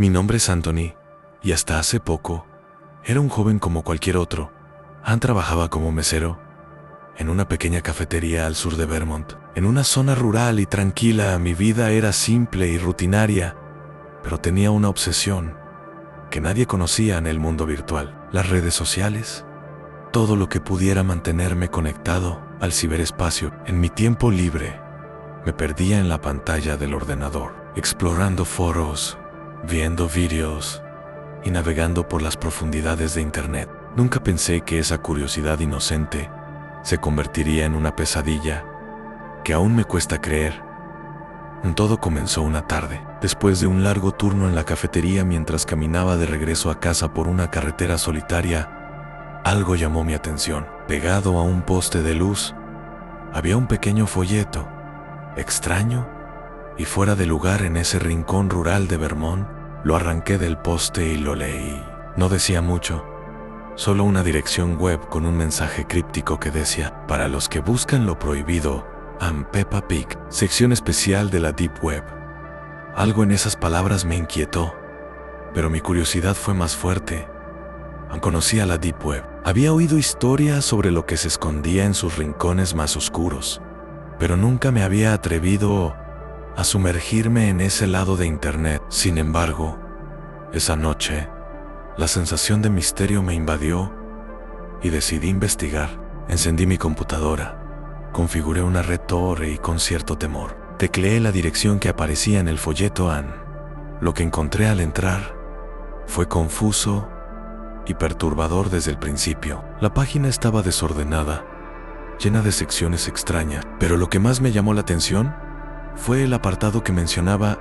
Mi nombre es Anthony, y hasta hace poco era un joven como cualquier otro. Ann trabajaba como mesero en una pequeña cafetería al sur de Vermont. En una zona rural y tranquila, mi vida era simple y rutinaria, pero tenía una obsesión que nadie conocía en el mundo virtual: las redes sociales, todo lo que pudiera mantenerme conectado al ciberespacio. En mi tiempo libre, me perdía en la pantalla del ordenador, explorando foros, viendo vídeos y navegando por las profundidades de Internet. Nunca pensé que esa curiosidad inocente se convertiría en una pesadilla que aún me cuesta creer. Todo comenzó una tarde, después de un largo turno en la cafetería. Mientras caminaba de regreso a casa por una carretera solitaria, algo llamó mi atención. Pegado a un poste de luz, había un pequeño folleto, extraño y fuera de lugar en ese rincón rural de Vermont. Lo arranqué del poste y lo leí. No decía mucho, solo una dirección web con un mensaje críptico que decía: para los que buscan lo prohibido, and Peppa Pig, sección especial de la Deep Web. Algo en esas palabras me inquietó, pero mi curiosidad fue más fuerte. Conocía la Deep Web. Había oído historias sobre lo que se escondía en sus rincones más oscuros, pero nunca me había atrevido a sumergirme en ese lado de Internet. Sin embargo, esa noche, la sensación de misterio me invadió y decidí investigar. Encendí mi computadora, configuré una red Tor y con cierto temor tecleé la dirección que aparecía en el folleto Ann. Lo que encontré al entrar fue confuso y perturbador desde el principio. La página estaba desordenada, llena de secciones extrañas, pero lo que más me llamó la atención fue el apartado que mencionaba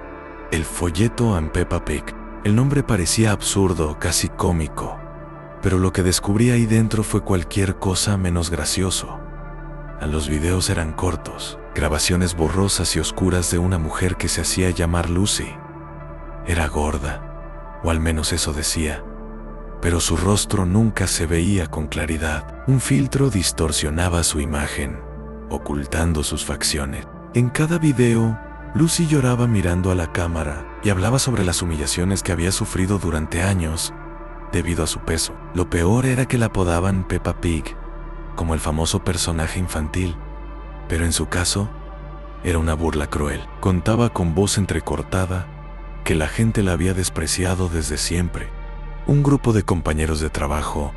el folleto and Peppa Pig. El nombre parecía absurdo, casi cómico, pero lo que descubrí ahí dentro fue cualquier cosa menos gracioso. Los videos eran cortos, grabaciones borrosas y oscuras de una mujer que se hacía llamar Lucy. Era gorda, o al menos eso decía, pero su rostro nunca se veía con claridad. Un filtro distorsionaba su imagen, ocultando sus facciones. En cada video, Lucy lloraba mirando a la cámara y hablaba sobre las humillaciones que había sufrido durante años debido a su peso. Lo peor era que la apodaban Peppa Pig, como el famoso personaje infantil, pero en su caso, era una burla cruel. Contaba con voz entrecortada que la gente la había despreciado desde siempre. Un grupo de compañeros de trabajo,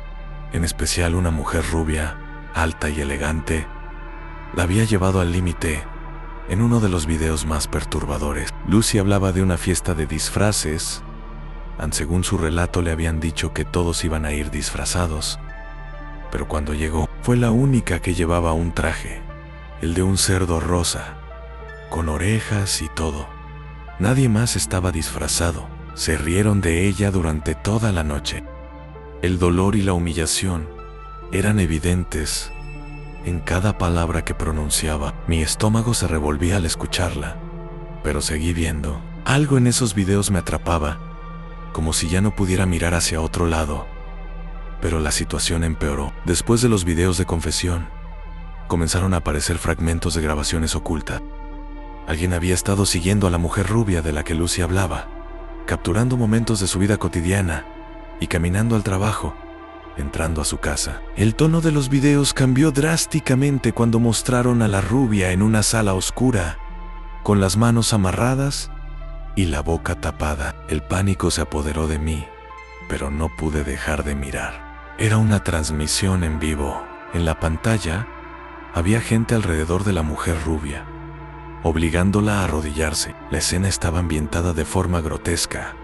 en especial una mujer rubia, alta y elegante, la había llevado al límite en uno de los videos más perturbadores. Lucy hablaba de una fiesta de disfraces. Según su relato, le habían dicho que todos iban a ir disfrazados, pero cuando llegó, fue la única que llevaba un traje, el de un cerdo rosa, con orejas y todo. Nadie más estaba disfrazado. Se rieron de ella durante toda la noche. El dolor y la humillación eran evidentes en cada palabra que pronunciaba. Mi estómago se revolvía al escucharla, pero seguí viendo. Algo en esos videos me atrapaba, como si ya no pudiera mirar hacia otro lado. Pero la situación empeoró. Después de los videos de confesión, comenzaron a aparecer fragmentos de grabaciones ocultas. Alguien había estado siguiendo a la mujer rubia de la que Lucy hablaba, capturando momentos de su vida cotidiana y caminando al trabajo, entrando a su casa. El tono de los videos cambió drásticamente cuando mostraron a la rubia en una sala oscura, con las manos amarradas y la boca tapada. El pánico se apoderó de mí, pero no pude dejar de mirar. Era una transmisión en vivo. En la pantalla había gente alrededor de la mujer rubia, obligándola a arrodillarse. La escena estaba ambientada de forma grotesca,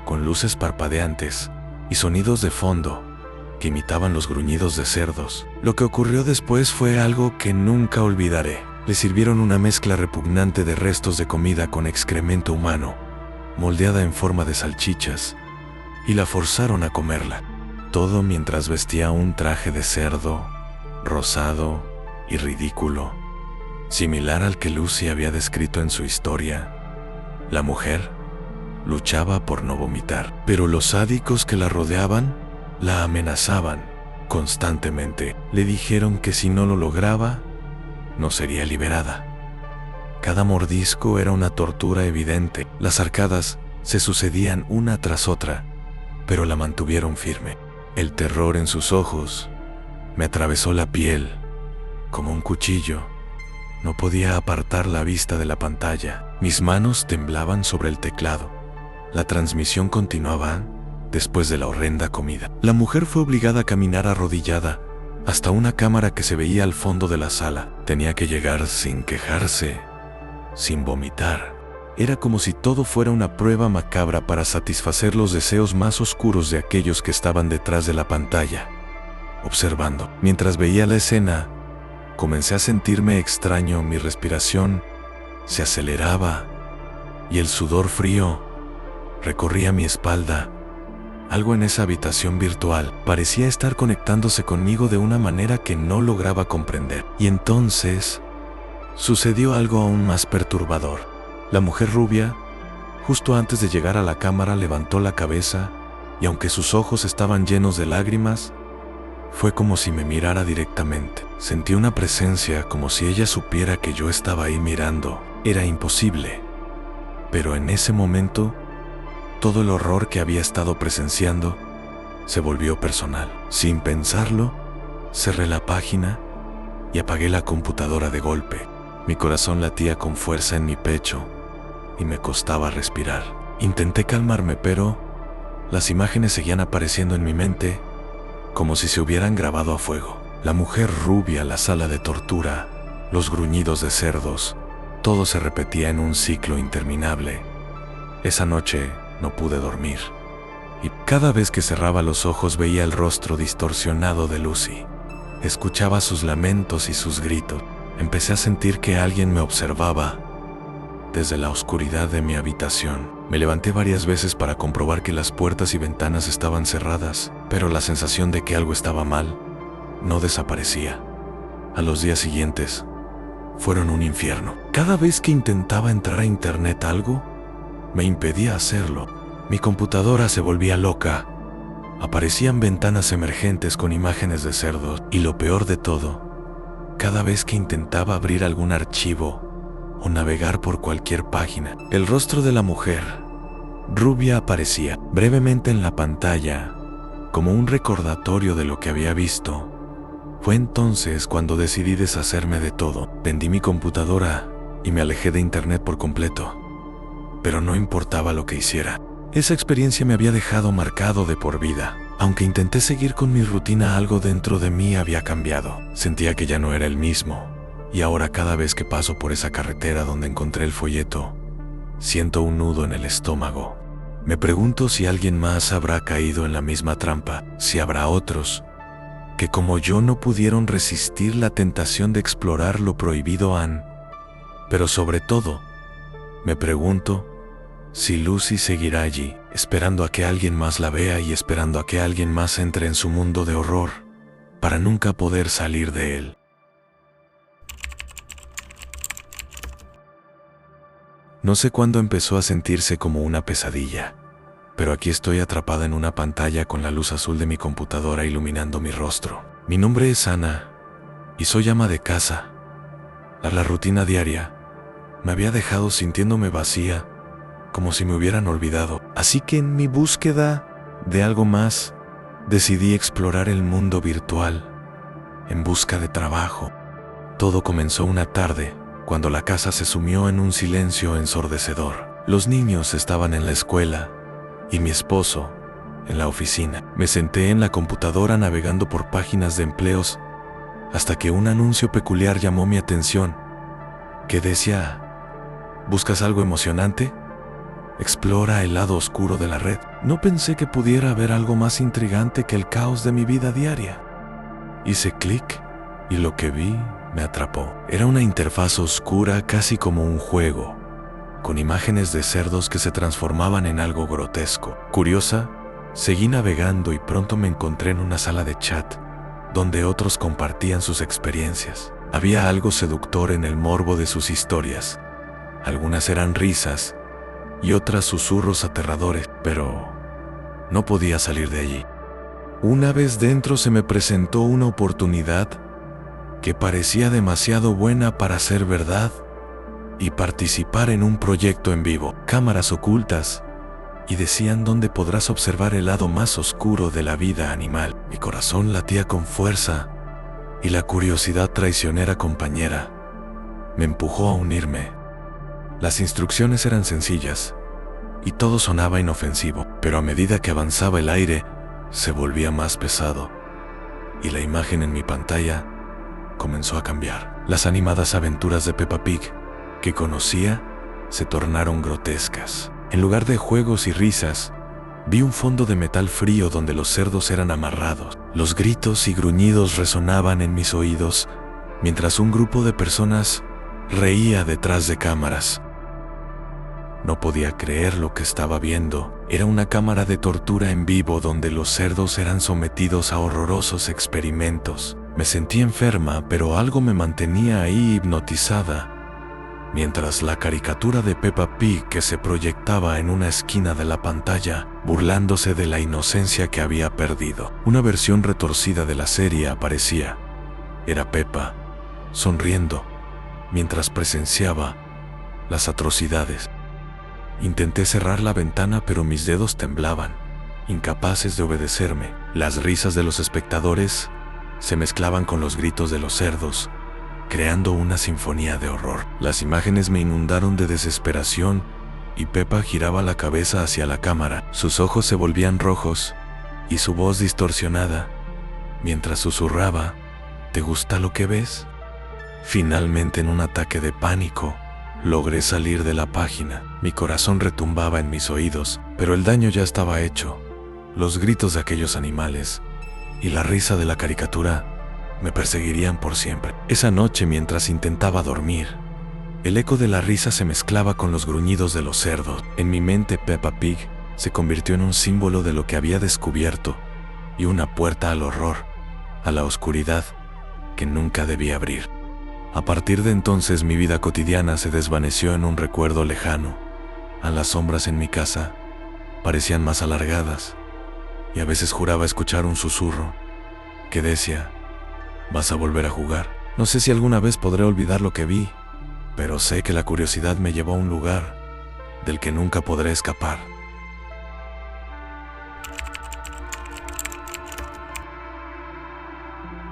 con luces parpadeantes y sonidos de fondo que imitaban los gruñidos de cerdos. Lo que ocurrió después fue algo que nunca olvidaré. Le sirvieron una mezcla repugnante de restos de comida con excremento humano, moldeada en forma de salchichas, y la forzaron a comerla. Todo mientras vestía un traje de cerdo, rosado y ridículo, similar al que Lucy había descrito en su historia. La mujer luchaba por no vomitar, pero los sádicos que la rodeaban la amenazaban constantemente. Le dijeron que si no lo lograba, no sería liberada. Cada mordisco era una tortura evidente. Las arcadas se sucedían una tras otra, pero la mantuvieron firme. El terror en sus ojos me atravesó la piel como un cuchillo. No podía apartar la vista de la pantalla. Mis manos temblaban sobre el teclado. La transmisión continuaba después de la horrenda comida. La mujer fue obligada a caminar arrodillada hasta una cámara que se veía al fondo de la sala. Tenía que llegar sin quejarse, sin vomitar. Era como si todo fuera una prueba macabra para satisfacer los deseos más oscuros de aquellos que estaban detrás de la pantalla, observando. Mientras veía la escena, comencé a sentirme extraño. Mi respiración se aceleraba y el sudor frío recorría mi espalda. Algo en esa habitación virtual parecía estar conectándose conmigo de una manera que no lograba comprender. Y entonces sucedió algo aún más perturbador. La mujer rubia, justo antes de llegar a la cámara, levantó la cabeza y aunque sus ojos estaban llenos de lágrimas, fue como si me mirara directamente. Sentí una presencia como si ella supiera que yo estaba ahí mirando. Era imposible. Pero en ese momento, todo el horror que había estado presenciando se volvió personal. Sin pensarlo, cerré la página y apagué la computadora de golpe. Mi corazón latía con fuerza en mi pecho y me costaba respirar. Intenté calmarme, pero las imágenes seguían apareciendo en mi mente como si se hubieran grabado a fuego. La mujer rubia, la sala de tortura, los gruñidos de cerdos, todo se repetía en un ciclo interminable. Esa noche no pude dormir, y cada vez que cerraba los ojos veía el rostro distorsionado de Lucy. Escuchaba sus lamentos y sus gritos. Empecé a sentir que alguien me observaba desde la oscuridad de mi habitación. Me levanté varias veces para comprobar que las puertas y ventanas estaban cerradas, pero la sensación de que algo estaba mal no desaparecía. A los días siguientes fueron un infierno. Cada vez que intentaba entrar a internet, algo me impedía hacerlo. Mi computadora se volvía loca. Aparecían ventanas emergentes con imágenes de cerdos y lo peor de todo, cada vez que intentaba abrir algún archivo o navegar por cualquier página, el rostro de la mujer rubia aparecía brevemente en la pantalla como un recordatorio de lo que había visto. Fue entonces cuando decidí deshacerme de todo. Vendí mi computadora y me alejé de internet por completo. Pero no importaba lo que hiciera. Esa experiencia me había dejado marcado de por vida. Aunque intenté seguir con mi rutina, algo dentro de mí había cambiado. Sentía que ya no era el mismo. Y ahora cada vez que paso por esa carretera donde encontré el folleto, siento un nudo en el estómago. Me pregunto si alguien más habrá caído en la misma trampa, si habrá otros que como yo no pudieron resistir la tentación de explorar lo prohibido han. Pero sobre todo, me pregunto si Lucy seguirá allí, esperando a que alguien más la vea y esperando a que alguien más entre en su mundo de horror, para nunca poder salir de él. No sé cuándo empezó a sentirse como una pesadilla, pero aquí estoy atrapada en una pantalla con la luz azul de mi computadora iluminando mi rostro. Mi nombre es Ana y soy ama de casa. La rutina diaria me había dejado sintiéndome vacía, como si me hubieran olvidado. Así que en mi búsqueda de algo más, decidí explorar el mundo virtual en busca de trabajo. Todo comenzó una tarde, cuando la casa se sumió en un silencio ensordecedor. Los niños estaban en la escuela y mi esposo en la oficina. Me senté en la computadora navegando por páginas de empleos hasta que un anuncio peculiar llamó mi atención, que decía: ¿buscas algo emocionante? Explora el lado oscuro de la red. No pensé que pudiera haber algo más intrigante que el caos de mi vida diaria. Hice clic y lo que vi me atrapó. Era una interfaz oscura, casi como un juego, con imágenes de cerdos que se transformaban en algo grotesco. Curiosa, seguí navegando y pronto me encontré en una sala de chat, donde otros compartían sus experiencias. Había algo seductor en el morbo de sus historias. Algunas eran risas y otras susurros aterradores, pero no podía salir de allí. Una vez dentro se me presentó una oportunidad que parecía demasiado buena para ser verdad y participar en un proyecto en vivo. Cámaras ocultas y decían dónde podrás observar el lado más oscuro de la vida animal. Mi corazón latía con fuerza y la curiosidad traicionera compañera me empujó a unirme. Las instrucciones eran sencillas y todo sonaba inofensivo, pero a medida que avanzaba el aire se volvía más pesado y la imagen en mi pantalla comenzó a cambiar. Las animadas aventuras de Peppa Pig que conocía se tornaron grotescas. En lugar de juegos y risas, vi un fondo de metal frío donde los cerdos eran amarrados. Los gritos y gruñidos resonaban en mis oídos mientras un grupo de personas reía detrás de cámaras. No podía creer lo que estaba viendo. Era una cámara de tortura en vivo donde los cerdos eran sometidos a horrorosos experimentos. Me sentí enferma, pero algo me mantenía ahí hipnotizada, mientras la caricatura de Peppa Pig que se proyectaba en una esquina de la pantalla, burlándose de la inocencia que había perdido. Una versión retorcida de la serie aparecía. Era Peppa, sonriendo, mientras presenciaba las atrocidades. Intenté cerrar la ventana, pero mis dedos temblaban, incapaces de obedecerme. Las risas de los espectadores se mezclaban con los gritos de los cerdos, creando una sinfonía de horror. Las imágenes me inundaron de desesperación y Peppa giraba la cabeza hacia la cámara. Sus ojos se volvían rojos y su voz distorsionada, mientras susurraba: ¿te gusta lo que ves? Finalmente, en un ataque de pánico, logré salir de la página. Mi corazón retumbaba en mis oídos, pero el daño ya estaba hecho. Los gritos de aquellos animales y la risa de la caricatura me perseguirían por siempre. Esa noche, mientras intentaba dormir, el eco de la risa se mezclaba con los gruñidos de los cerdos. En mi mente, Peppa Pig se convirtió en un símbolo de lo que había descubierto y una puerta al horror, a la oscuridad que nunca debía abrir. A partir de entonces, mi vida cotidiana se desvaneció en un recuerdo lejano. A las sombras en mi casa parecían más alargadas y a veces juraba escuchar un susurro que decía: ¿vas a volver a jugar? No sé si alguna vez podré olvidar lo que vi, pero sé que la curiosidad me llevó a un lugar del que nunca podré escapar.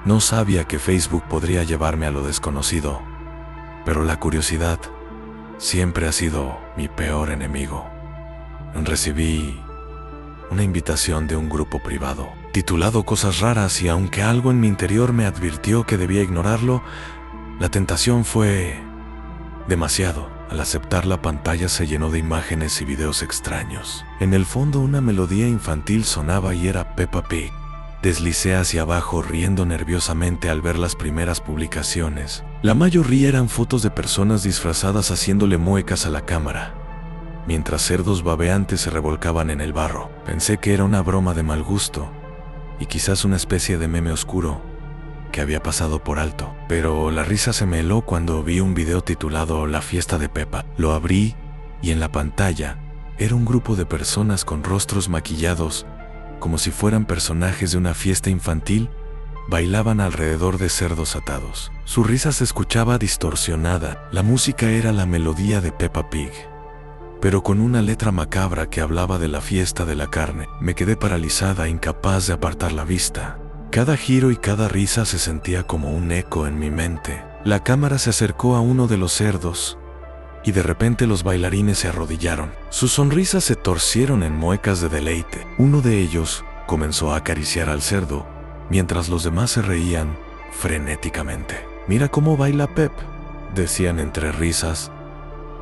No sabía que Facebook podría llevarme a lo desconocido, pero la curiosidad siempre ha sido mi peor enemigo. Recibí una invitación de un grupo privado titulado Cosas Raras, y aunque algo en mi interior me advirtió que debía ignorarlo, la tentación fue demasiado. Al aceptar, la pantalla se llenó de imágenes y videos extraños. En el fondo, una melodía infantil sonaba y era Peppa Pig. Deslicé hacia abajo riendo nerviosamente al ver las primeras publicaciones. La mayoría eran fotos de personas disfrazadas haciéndole muecas a la cámara, mientras cerdos babeantes se revolcaban en el barro. Pensé que era una broma de mal gusto y quizás una especie de meme oscuro que había pasado por alto. Pero la risa se me heló cuando vi un video titulado La fiesta de Peppa. Lo abrí y en la pantalla era un grupo de personas con rostros maquillados como si fueran personajes de una fiesta infantil. Bailaban alrededor de cerdos atados. Su risa se escuchaba distorsionada. La música era la melodía de Peppa Pig, pero con una letra macabra que hablaba de la fiesta de la carne. Me quedé paralizada, incapaz de apartar la vista. Cada giro y cada risa se sentía como un eco en mi mente. La cámara se acercó a uno de los cerdos y de repente los bailarines se arrodillaron. Sus sonrisas se torcieron en muecas de deleite. Uno de ellos comenzó a acariciar al cerdo, mientras los demás se reían frenéticamente. «Mira cómo baila Pep», decían entre risas,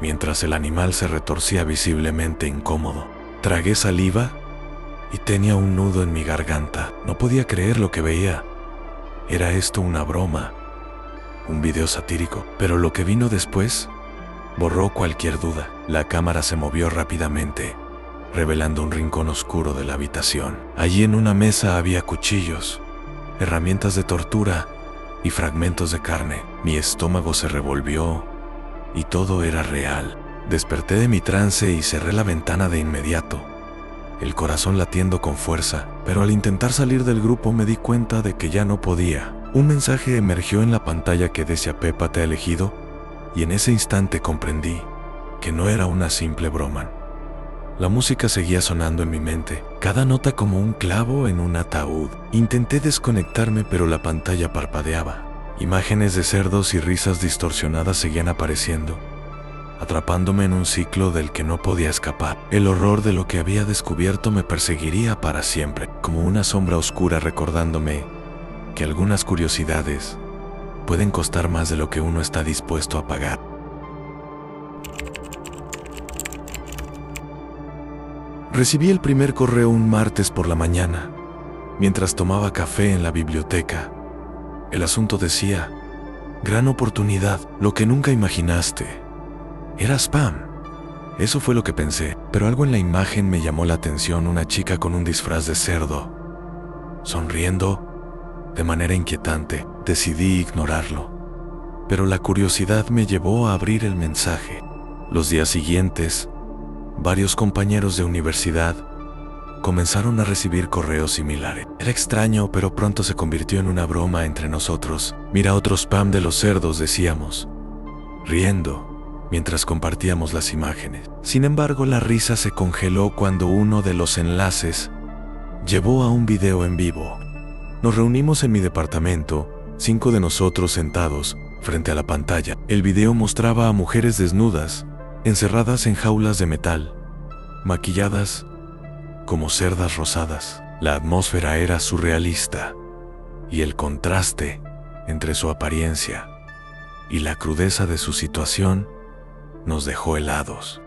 mientras el animal se retorcía visiblemente incómodo. Tragué saliva y tenía un nudo en mi garganta. No podía creer lo que veía. ¿Era esto una broma? ¿Un video satírico? Pero lo que vino después borró cualquier duda. La cámara se movió rápidamente, revelando un rincón oscuro de la habitación. Allí en una mesa había cuchillos, herramientas de tortura y fragmentos de carne. Mi estómago se revolvió y todo era real. Desperté de mi trance y cerré la ventana de inmediato, el corazón latiendo con fuerza, pero al intentar salir del grupo me di cuenta de que ya no podía. Un mensaje emergió en la pantalla que decía: «Peppa te ha elegido», y en ese instante comprendí que no era una simple broma. La música seguía sonando en mi mente, cada nota como un clavo en un ataúd. Intenté desconectarme, pero la pantalla parpadeaba. Imágenes de cerdos y risas distorsionadas seguían apareciendo, atrapándome en un ciclo del que no podía escapar. El horror de lo que había descubierto me perseguiría para siempre, como una sombra oscura recordándome que algunas curiosidades pueden costar más de lo que uno está dispuesto a pagar. Recibí el primer correo un martes por la mañana, mientras tomaba café en la biblioteca. El asunto decía: gran oportunidad, lo que nunca imaginaste. Era spam. Eso fue lo que pensé, pero algo en la imagen me llamó la atención: una chica con un disfraz de cerdo, sonriendo de manera inquietante. Decidí ignorarlo, pero la curiosidad me llevó a abrir el mensaje. Los días siguientes, varios compañeros de universidad comenzaron a recibir correos similares. Era extraño, pero pronto se convirtió en una broma entre nosotros. Mira otro spam de los cerdos, decíamos, riendo mientras compartíamos las imágenes. Sin embargo, la risa se congeló cuando uno de los enlaces llevó a un video en vivo. Nos reunimos en mi departamento, 5 de nosotros sentados frente a la pantalla. El video mostraba a mujeres desnudas, encerradas en jaulas de metal, maquilladas como cerdas rosadas. La atmósfera era surrealista, y el contraste entre su apariencia y la crudeza de su situación nos dejó helados.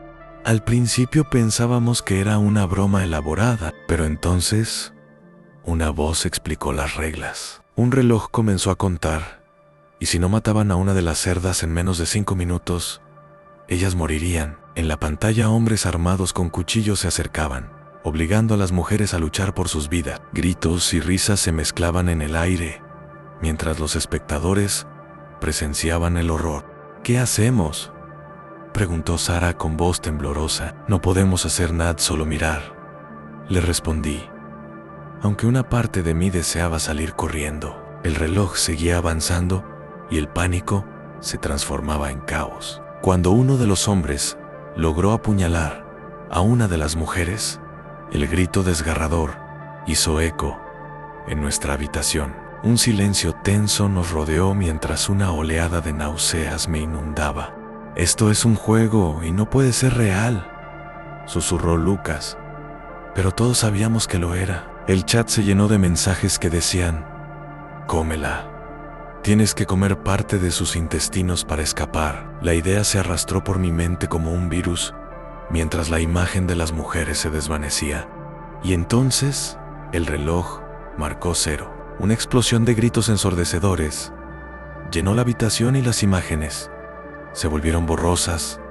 Al principio pensábamos que era una broma elaborada, pero entonces una voz explicó las reglas. Un reloj comenzó a contar, y si no mataban a una de las cerdas en menos de 5 minutos, ellas morirían. En la pantalla, hombres armados con cuchillos se acercaban, obligando a las mujeres a luchar por sus vidas. Gritos y risas se mezclaban en el aire, mientras los espectadores presenciaban el horror. ¿Qué hacemos?, preguntó Sara con voz temblorosa. No podemos hacer nada, solo mirar, le respondí, aunque una parte de mí deseaba salir corriendo. El reloj seguía avanzando y el pánico se transformaba en caos. Cuando uno de los hombres logró apuñalar a una de las mujeres, el grito desgarrador hizo eco en nuestra habitación. Un silencio tenso nos rodeó mientras una oleada de náuseas me inundaba. Esto es un juego y no puede ser real, susurró Lucas, pero todos sabíamos que lo era. El chat se llenó de mensajes que decían: cómela. Tienes que comer parte de sus intestinos para escapar. La idea se arrastró por mi mente como un virus, mientras la imagen de las mujeres se desvanecía. Y entonces, el reloj marcó 0. Una explosión de gritos ensordecedores llenó la habitación y las imágenes se volvieron borrosas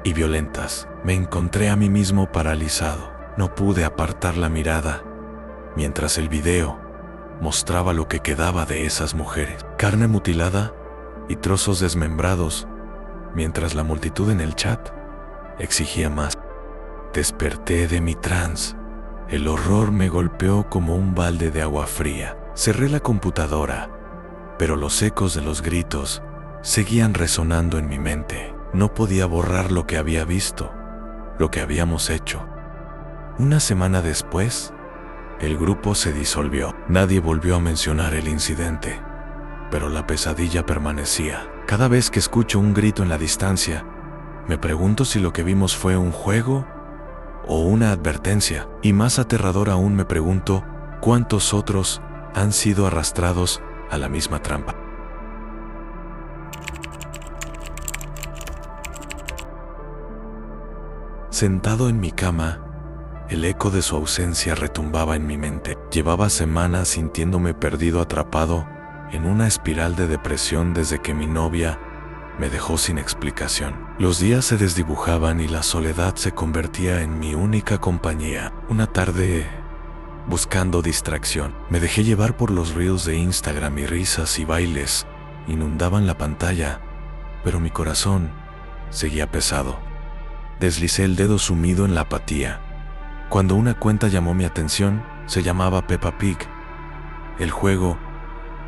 y violentas. Me encontré a mí mismo paralizado. No pude apartar la mirada mientras el video mostraba lo que quedaba de esas mujeres: carne mutilada y trozos desmembrados, mientras la multitud en el chat exigía más. Desperté de mi trance. El horror me golpeó como un balde de agua fría. Cerré la computadora, pero los ecos de los gritos seguían resonando en mi mente. No podía borrar lo que había visto, lo que habíamos hecho. Una semana después, el grupo se disolvió. Nadie volvió a mencionar el incidente, pero la pesadilla permanecía. Cada vez que escucho un grito en la distancia, me pregunto si lo que vimos fue un juego o una advertencia. Y más aterrador aún, me pregunto cuántos otros han sido arrastrados a la misma trampa. Sentado en mi cama, el eco de su ausencia retumbaba en mi mente. Llevaba semanas sintiéndome perdido, atrapado en una espiral de depresión desde que mi novia me dejó sin explicación. Los días se desdibujaban y la soledad se convertía en mi única compañía. Una tarde, buscando distracción, me dejé llevar por los reels de Instagram y risas y bailes inundaban la pantalla, pero mi corazón seguía pesado. Deslicé el dedo sumido en la apatía cuando una cuenta llamó mi atención. Se llamaba Peppa Pig. El juego,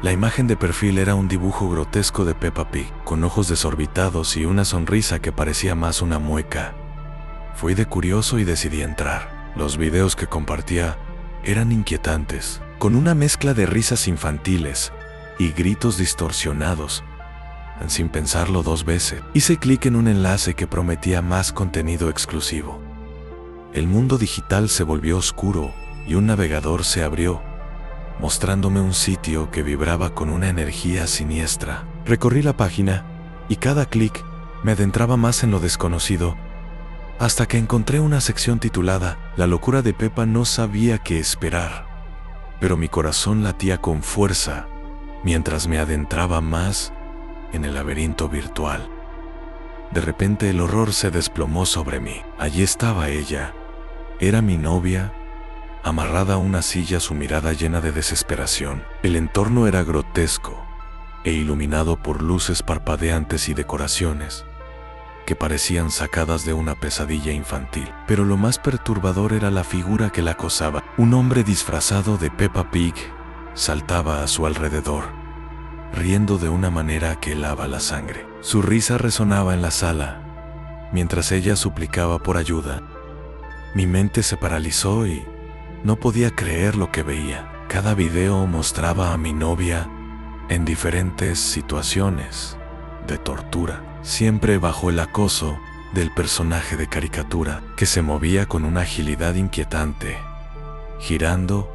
la imagen de perfil era un dibujo grotesco de Peppa Pig, con ojos desorbitados y una sonrisa que parecía más una mueca. Fui de curioso y decidí entrar. Los videos que compartía eran inquietantes, con una mezcla de risas infantiles y gritos distorsionados. Sin pensarlo dos veces, hice clic en un enlace que prometía más contenido exclusivo. El mundo digital se volvió oscuro y un navegador se abrió, mostrándome un sitio que vibraba con una energía siniestra. Recorrí la página y cada clic me adentraba más en lo desconocido, hasta que encontré una sección titulada La locura de Peppa. No sabía qué esperar, pero mi corazón latía con fuerza mientras me adentraba más en el laberinto virtual. De repente el horror se desplomó sobre mí. Allí estaba ella. Era mi novia, amarrada a una silla, su mirada llena de desesperación. El entorno era grotesco e iluminado por luces parpadeantes y decoraciones que parecían sacadas de una pesadilla infantil. Pero lo más perturbador era la figura que la acosaba. Un hombre disfrazado de Peppa Pig saltaba a su alrededor, riendo de una manera que helaba la sangre. Su risa resonaba en la sala, mientras ella suplicaba por ayuda. Mi mente se paralizó y no podía creer lo que veía. Cada video mostraba a mi novia en diferentes situaciones de tortura, siempre bajo el acoso del personaje de caricatura que se movía con una agilidad inquietante, girando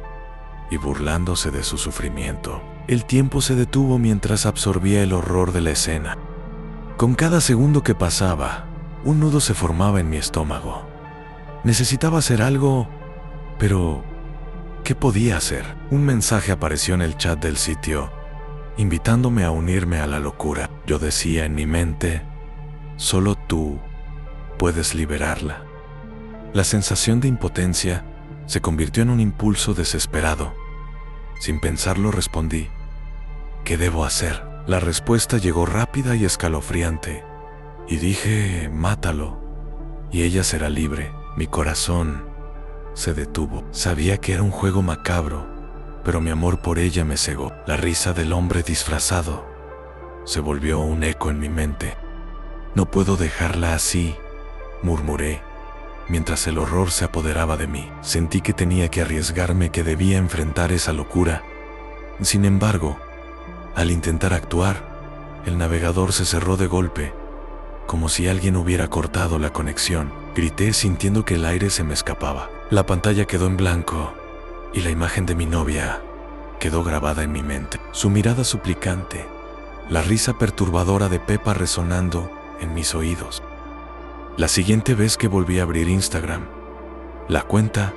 y burlándose de su sufrimiento. El tiempo se detuvo mientras absorbía el horror de la escena. Con cada segundo que pasaba, un nudo se formaba en mi estómago. Necesitaba hacer algo, pero ¿qué podía hacer? Un mensaje apareció en el chat del sitio, invitándome a unirme a la locura. Yo decía en mi mente, solo tú puedes liberarla. La sensación de impotencia se convirtió en un impulso desesperado. Sin pensarlo respondí, ¿qué debo hacer? La respuesta llegó rápida y escalofriante, y dije, mátalo, y ella será libre. Mi corazón se detuvo. Sabía que era un juego macabro, pero mi amor por ella me cegó. La risa del hombre disfrazado se volvió un eco en mi mente. No puedo dejarla así, murmuré, mientras el horror se apoderaba de mí. Sentí que tenía que arriesgarme, que debía enfrentar esa locura. Sin embargo, al intentar actuar, el navegador se cerró de golpe, como si alguien hubiera cortado la conexión. Grité sintiendo que el aire se me escapaba. La pantalla quedó en blanco y la imagen de mi novia quedó grabada en mi mente. Su mirada suplicante, la risa perturbadora de Peppa resonando en mis oídos. La siguiente vez que volví a abrir Instagram, la cuenta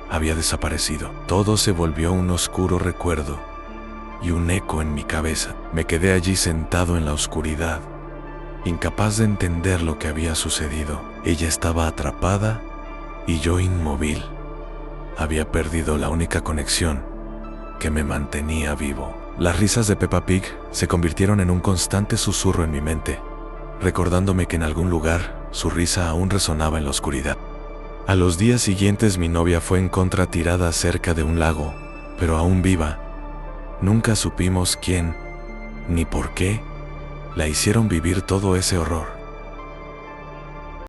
había desaparecido. Todo se volvió un oscuro recuerdo y un eco en mi cabeza. Me quedé allí sentado en la oscuridad, incapaz de entender lo que había sucedido. Ella estaba atrapada y yo inmóvil. Había perdido la única conexión que me mantenía vivo. Las risas de Peppa Pig se convirtieron en un constante susurro en mi mente, recordándome que en algún lugar su risa aún resonaba en la oscuridad. A los días siguientes mi novia fue encontrada tirada cerca de un lago, pero aún viva. Nunca supimos quién ni por qué la hicieron vivir todo ese horror.